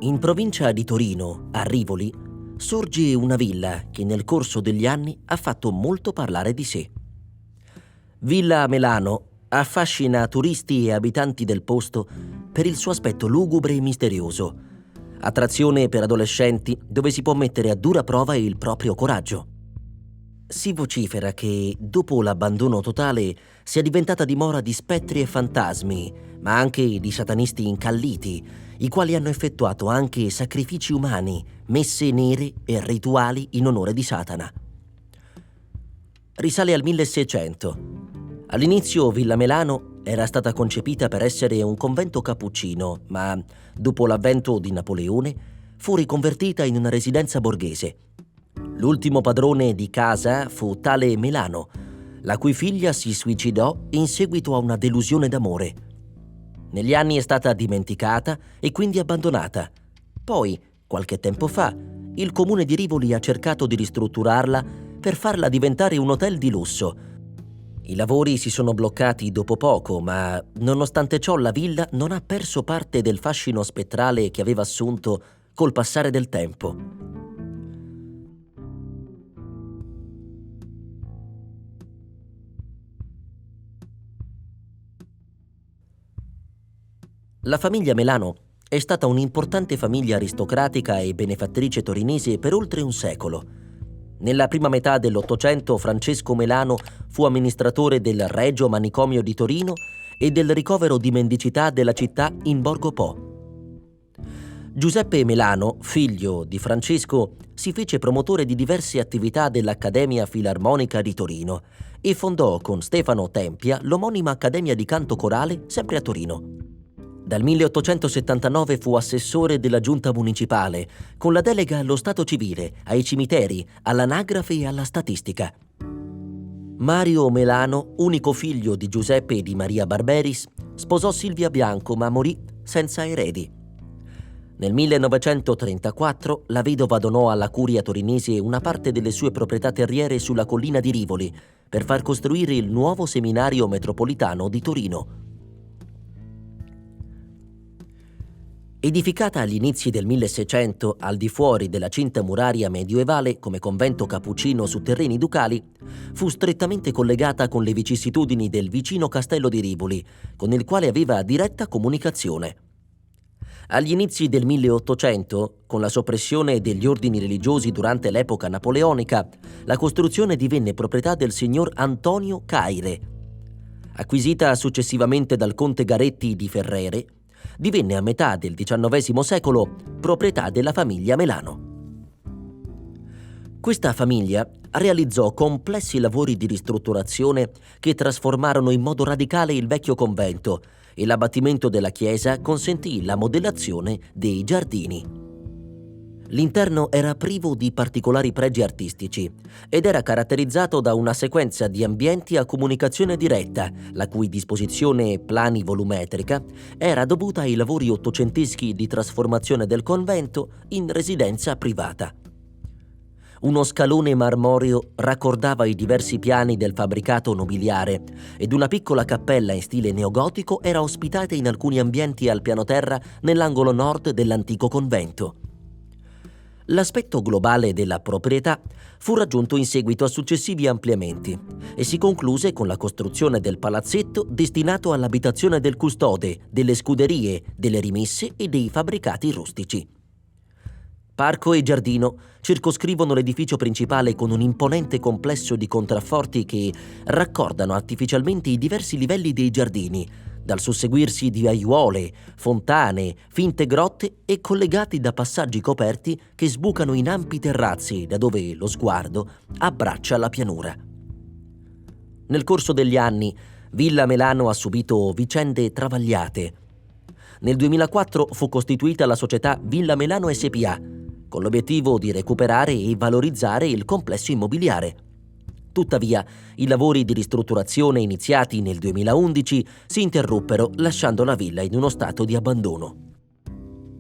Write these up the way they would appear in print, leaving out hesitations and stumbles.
In provincia di Torino, a Rivoli, sorge una villa che nel corso degli anni ha fatto molto parlare di sé. Villa Melano affascina turisti e abitanti del posto per il suo aspetto lugubre e misterioso, attrazione per adolescenti dove si può mettere a dura prova il proprio coraggio. Si vocifera che, dopo l'abbandono totale, sia diventata dimora di spettri e fantasmi, ma anche di satanisti incalliti, i quali hanno effettuato anche sacrifici umani, messe nere e rituali in onore di Satana. Risale al 1600. All'inizio Villa Melano era stata concepita per essere un convento cappuccino, ma dopo l'avvento di Napoleone fu riconvertita in una residenza borghese. L'ultimo padrone di casa fu tale Melano, la cui figlia si suicidò in seguito a una delusione d'amore. Negli anni è stata dimenticata e quindi abbandonata. Poi, qualche tempo fa, il comune di Rivoli ha cercato di ristrutturarla per farla diventare un hotel di lusso. I lavori si sono bloccati dopo poco, ma nonostante ciò la villa non ha perso parte del fascino spettrale che aveva assunto col passare del tempo. La famiglia Melano è stata un'importante famiglia aristocratica e benefattrice torinese per oltre un secolo. Nella prima metà dell'Ottocento Francesco Melano fu amministratore del Regio Manicomio di Torino e del ricovero di mendicità della città in Borgo Po. Giuseppe Melano, figlio di Francesco, si fece promotore di diverse attività dell'Accademia Filarmonica di Torino e fondò con Stefano Tempia l'omonima Accademia di Canto Corale sempre a Torino. Dal 1879 fu assessore della giunta municipale, con la delega allo stato civile, ai cimiteri, all'anagrafe e alla statistica. Mario Melano, unico figlio di Giuseppe e di Maria Barberis, sposò Silvia Bianco ma morì senza eredi. Nel 1934 la vedova donò alla curia torinese una parte delle sue proprietà terriere sulla collina di Rivoli per far costruire il nuovo seminario metropolitano di Torino. Edificata agli inizi del 1600 al di fuori della cinta muraria medioevale come convento cappuccino su terreni ducali, fu strettamente collegata con le vicissitudini del vicino castello di Rivoli, con il quale aveva diretta comunicazione. Agli inizi del 1800, con la soppressione degli ordini religiosi durante l'epoca napoleonica, la costruzione divenne proprietà del signor Antonio Caire. Acquisita successivamente dal conte Garetti di Ferrere, divenne a metà del XIX secolo proprietà della famiglia Melano. Questa famiglia realizzò complessi lavori di ristrutturazione che trasformarono in modo radicale il vecchio convento e l'abbattimento della chiesa consentì la modellazione dei giardini. L'interno era privo di particolari pregi artistici ed era caratterizzato da una sequenza di ambienti a comunicazione diretta, la cui disposizione planivolumetrica era dovuta ai lavori ottocenteschi di trasformazione del convento in residenza privata. Uno scalone marmoreo raccordava i diversi piani del fabbricato nobiliare ed una piccola cappella in stile neogotico era ospitata in alcuni ambienti al piano terra nell'angolo nord dell'antico convento. L'aspetto globale della proprietà fu raggiunto in seguito a successivi ampliamenti e si concluse con la costruzione del palazzetto destinato all'abitazione del custode, delle scuderie, delle rimesse e dei fabbricati rustici. Parco e giardino circoscrivono l'edificio principale con un imponente complesso di contrafforti che raccordano artificialmente i diversi livelli dei giardini, dal susseguirsi di aiuole, fontane, finte grotte e collegati da passaggi coperti che sbucano in ampi terrazzi da dove lo sguardo abbraccia la pianura. Nel corso degli anni, Villa Melano ha subito vicende travagliate. Nel 2004 fu costituita la società Villa Melano SpA, con l'obiettivo di recuperare e valorizzare il complesso immobiliare. Tuttavia, i lavori di ristrutturazione iniziati nel 2011 si interruppero lasciando la villa in uno stato di abbandono.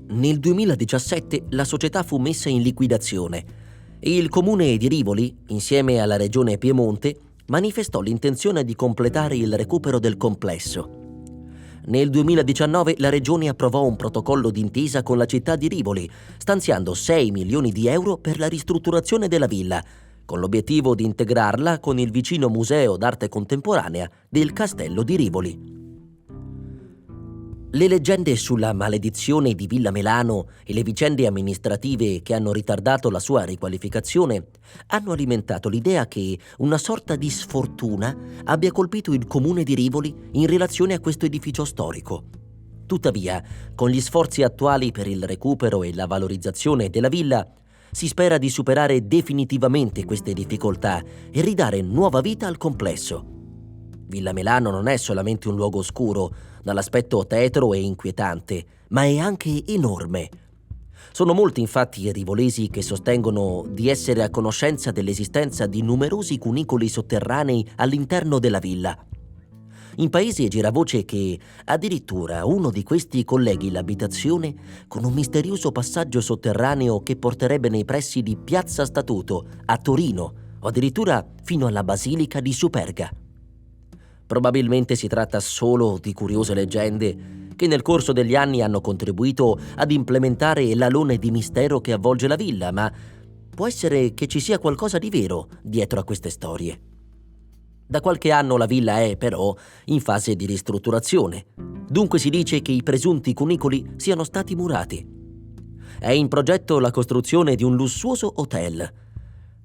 Nel 2017 la società fu messa in liquidazione e il comune di Rivoli, insieme alla regione Piemonte, manifestò l'intenzione di completare il recupero del complesso. Nel 2019 la regione approvò un protocollo d'intesa con la città di Rivoli, stanziando 6 milioni di euro per la ristrutturazione della villa, con l'obiettivo di integrarla con il vicino Museo d'Arte Contemporanea del Castello di Rivoli. Le leggende sulla maledizione di Villa Melano e le vicende amministrative che hanno ritardato la sua riqualificazione hanno alimentato l'idea che una sorta di sfortuna abbia colpito il comune di Rivoli in relazione a questo edificio storico. Tuttavia, con gli sforzi attuali per il recupero e la valorizzazione della villa, si spera di superare definitivamente queste difficoltà e ridare nuova vita al complesso. Villa Melano non è solamente un luogo oscuro, dall'aspetto tetro e inquietante, ma è anche enorme. Sono molti infatti i rivolesi che sostengono di essere a conoscenza dell'esistenza di numerosi cunicoli sotterranei all'interno della villa. In paese gira voce che addirittura uno di questi colleghi l'abitazione con un misterioso passaggio sotterraneo che porterebbe nei pressi di Piazza Statuto, a Torino, o addirittura fino alla Basilica di Superga. Probabilmente si tratta solo di curiose leggende che nel corso degli anni hanno contribuito ad implementare l'alone di mistero che avvolge la villa, ma può essere che ci sia qualcosa di vero dietro a queste storie. Da qualche anno la villa è, però, in fase di ristrutturazione. Dunque si dice che i presunti cunicoli siano stati murati. È in progetto la costruzione di un lussuoso hotel.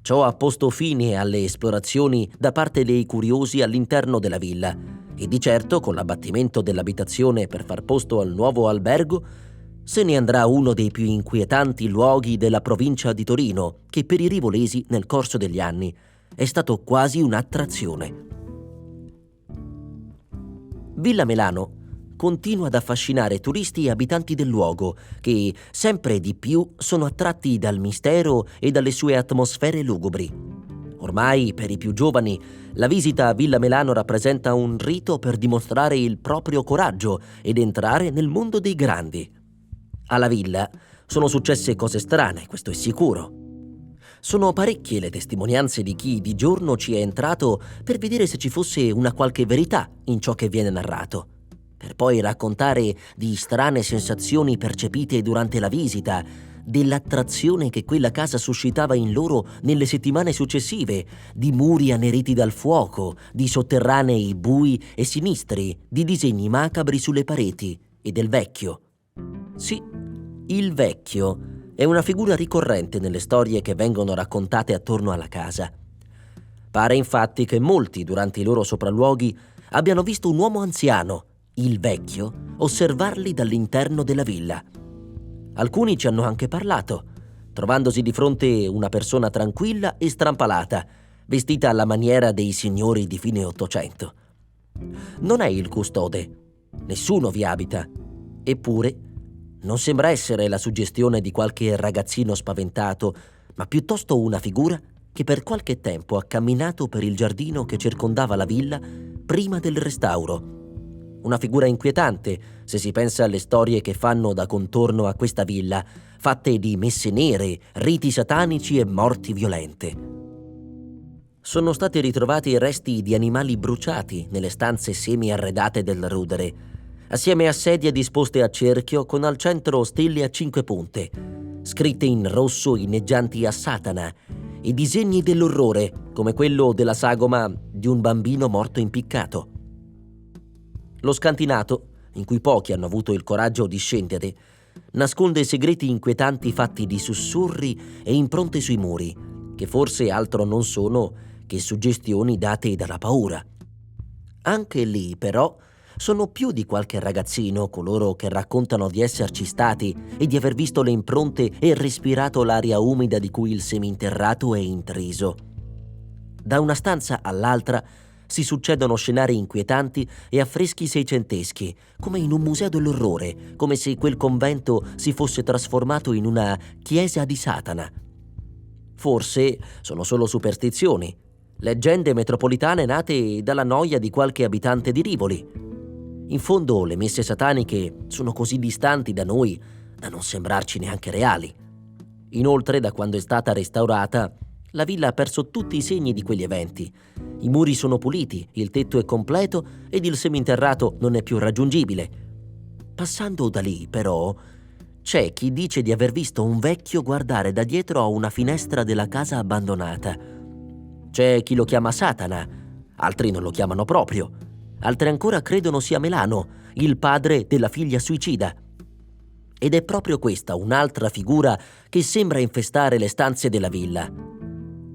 Ciò ha posto fine alle esplorazioni da parte dei curiosi all'interno della villa e di certo, con l'abbattimento dell'abitazione per far posto al nuovo albergo, se ne andrà uno dei più inquietanti luoghi della provincia di Torino, che per i rivolesi nel corso degli anni è stato quasi un'attrazione. Villa Melano continua ad affascinare turisti e abitanti del luogo, che sempre di più sono attratti dal mistero e dalle sue atmosfere lugubri. Ormai, per i più giovani, la visita a Villa Melano rappresenta un rito per dimostrare il proprio coraggio ed entrare nel mondo dei grandi. Alla villa sono successe cose strane, questo è sicuro. Sono parecchie le testimonianze di chi di giorno ci è entrato per vedere se ci fosse una qualche verità in ciò che viene narrato, per poi raccontare di strane sensazioni percepite durante la visita, dell'attrazione che quella casa suscitava in loro nelle settimane successive, di muri anneriti dal fuoco, di sotterranei bui e sinistri, di disegni macabri sulle pareti e del vecchio. Sì, il vecchio è una figura ricorrente nelle storie che vengono raccontate attorno alla casa. Pare infatti che molti durante i loro sopralluoghi abbiano visto un uomo anziano, il vecchio, osservarli dall'interno della villa. Alcuni ci hanno anche parlato, trovandosi di fronte una persona tranquilla e strampalata, vestita alla maniera dei signori di fine Ottocento. Non è il custode, nessuno vi abita, eppure non sembra essere la suggestione di qualche ragazzino spaventato, ma piuttosto una figura che per qualche tempo ha camminato per il giardino che circondava la villa prima del restauro. Una figura inquietante, se si pensa alle storie che fanno da contorno a questa villa, fatte di messe nere, riti satanici e morti violente. Sono stati ritrovati resti di animali bruciati nelle stanze semi-arredate del rudere, assieme a sedie disposte a cerchio con al centro stelle a 5 punte, scritte in rosso inneggianti a Satana, e disegni dell'orrore, come quello della sagoma di un bambino morto impiccato. Lo scantinato, in cui pochi hanno avuto il coraggio di scendere, nasconde segreti inquietanti fatti di sussurri e impronte sui muri, che forse altro non sono che suggestioni date dalla paura. Anche lì, però, sono più di qualche ragazzino coloro che raccontano di esserci stati e di aver visto le impronte e respirato l'aria umida di cui il seminterrato è intriso. Da una stanza all'altra si succedono scenari inquietanti e affreschi seicenteschi, come in un museo dell'orrore, come se quel convento si fosse trasformato in una chiesa di Satana. Forse sono solo superstizioni, leggende metropolitane nate dalla noia di qualche abitante di Rivoli. In fondo le messe sataniche sono così distanti da noi da non sembrarci neanche reali. Inoltre, da quando è stata restaurata, la villa ha perso tutti i segni di quegli eventi. I muri sono puliti, il tetto è completo ed il seminterrato non è più raggiungibile. Passando da lì, però, c'è chi dice di aver visto un vecchio guardare da dietro a una finestra della casa abbandonata. C'è chi lo chiama Satana, altri non lo chiamano proprio. Altri ancora credono sia Melano, il padre della figlia suicida. Ed è proprio questa un'altra figura che sembra infestare le stanze della villa.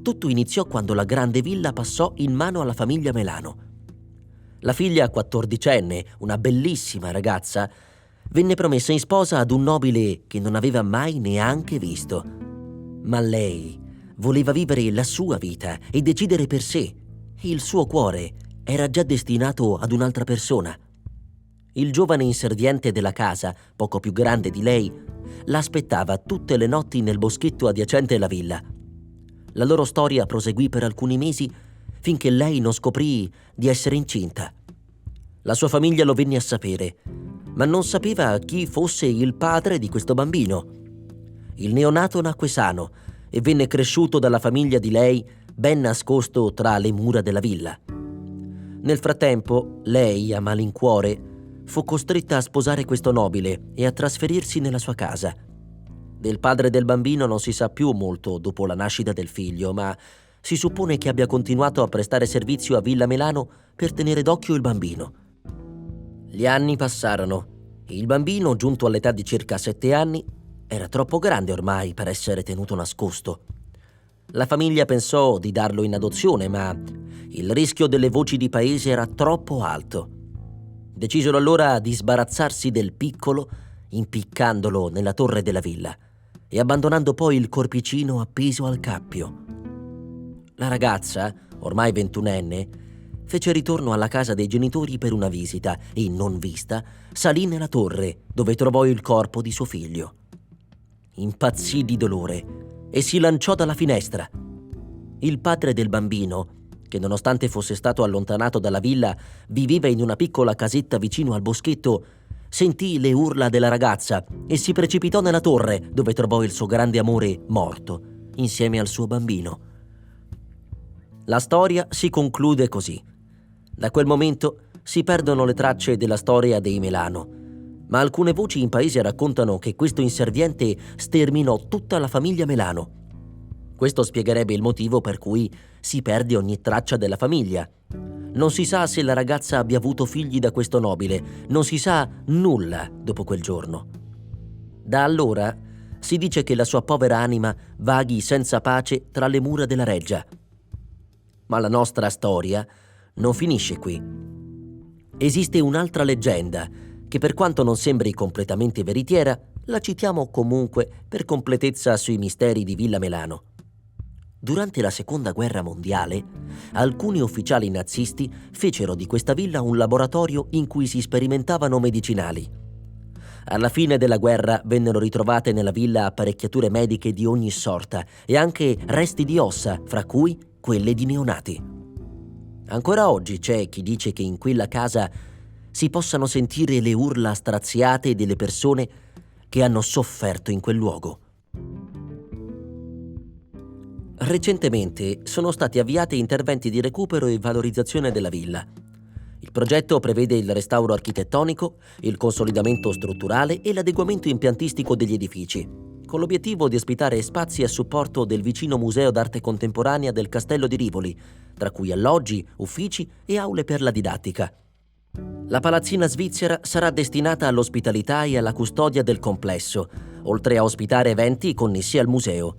Tutto iniziò quando la grande villa passò in mano alla famiglia Melano. La figlia quattordicenne, una bellissima ragazza, venne promessa in sposa ad un nobile che non aveva mai neanche visto. Ma lei voleva vivere la sua vita e decidere per sé. Il suo cuore era già destinato ad un'altra persona. Il giovane inserviente della casa, poco più grande di lei, l'aspettava tutte le notti nel boschetto adiacente alla villa. La loro storia proseguì per alcuni mesi finché lei non scoprì di essere incinta. La sua famiglia lo venne a sapere, ma non sapeva chi fosse il padre di questo bambino. Il neonato nacque sano e venne cresciuto dalla famiglia di lei ben nascosto tra le mura della villa. Nel frattempo, lei, a malincuore, fu costretta a sposare questo nobile e a trasferirsi nella sua casa. Del padre del bambino non si sa più molto dopo la nascita del figlio, ma si suppone che abbia continuato a prestare servizio a Villa Melano per tenere d'occhio il bambino. Gli anni passarono e il bambino, giunto all'età di circa 7 anni, era troppo grande ormai per essere tenuto nascosto. La famiglia pensò di darlo in adozione, ma il rischio delle voci di paese era troppo alto. Decisero allora di sbarazzarsi del piccolo impiccandolo nella torre della villa e abbandonando poi il corpicino appeso al cappio. La ragazza, ormai 21enne, fece ritorno alla casa dei genitori per una visita e, non vista, salì nella torre dove trovò il corpo di suo figlio. Impazzì di dolore e si lanciò dalla finestra. Il padre del bambino, che nonostante fosse stato allontanato dalla villa, viveva in una piccola casetta vicino al boschetto, sentì le urla della ragazza e si precipitò nella torre dove trovò il suo grande amore morto, insieme al suo bambino. La storia si conclude così. Da quel momento si perdono le tracce della storia dei Melano, ma alcune voci in paese raccontano che questo inserviente sterminò tutta la famiglia Melano. Questo spiegherebbe il motivo per cui si perde ogni traccia della famiglia. Non si sa se la ragazza abbia avuto figli da questo nobile, non si sa nulla dopo quel giorno. Da allora si dice che la sua povera anima vaghi senza pace tra le mura della reggia. Ma la nostra storia non finisce qui. Esiste un'altra leggenda che, per quanto non sembri completamente veritiera, la citiamo comunque per completezza sui misteri di Villa Melano. Durante la Seconda Guerra Mondiale, alcuni ufficiali nazisti fecero di questa villa un laboratorio in cui si sperimentavano medicinali. Alla fine della guerra vennero ritrovate nella villa apparecchiature mediche di ogni sorta e anche resti di ossa, fra cui quelle di neonati. Ancora oggi c'è chi dice che in quella casa si possano sentire le urla straziate delle persone che hanno sofferto in quel luogo. Recentemente sono stati avviati interventi di recupero e valorizzazione della villa. Il progetto prevede il restauro architettonico, il consolidamento strutturale e l'adeguamento impiantistico degli edifici, con l'obiettivo di ospitare spazi a supporto del vicino Museo d'Arte Contemporanea del Castello di Rivoli, tra cui alloggi, uffici e aule per la didattica. La palazzina svizzera sarà destinata all'ospitalità e alla custodia del complesso, oltre a ospitare eventi connessi al museo.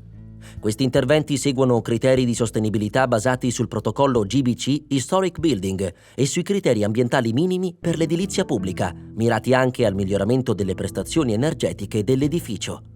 Questi interventi seguono criteri di sostenibilità basati sul protocollo GBC Historic Building e sui criteri ambientali minimi per l'edilizia pubblica, mirati anche al miglioramento delle prestazioni energetiche dell'edificio.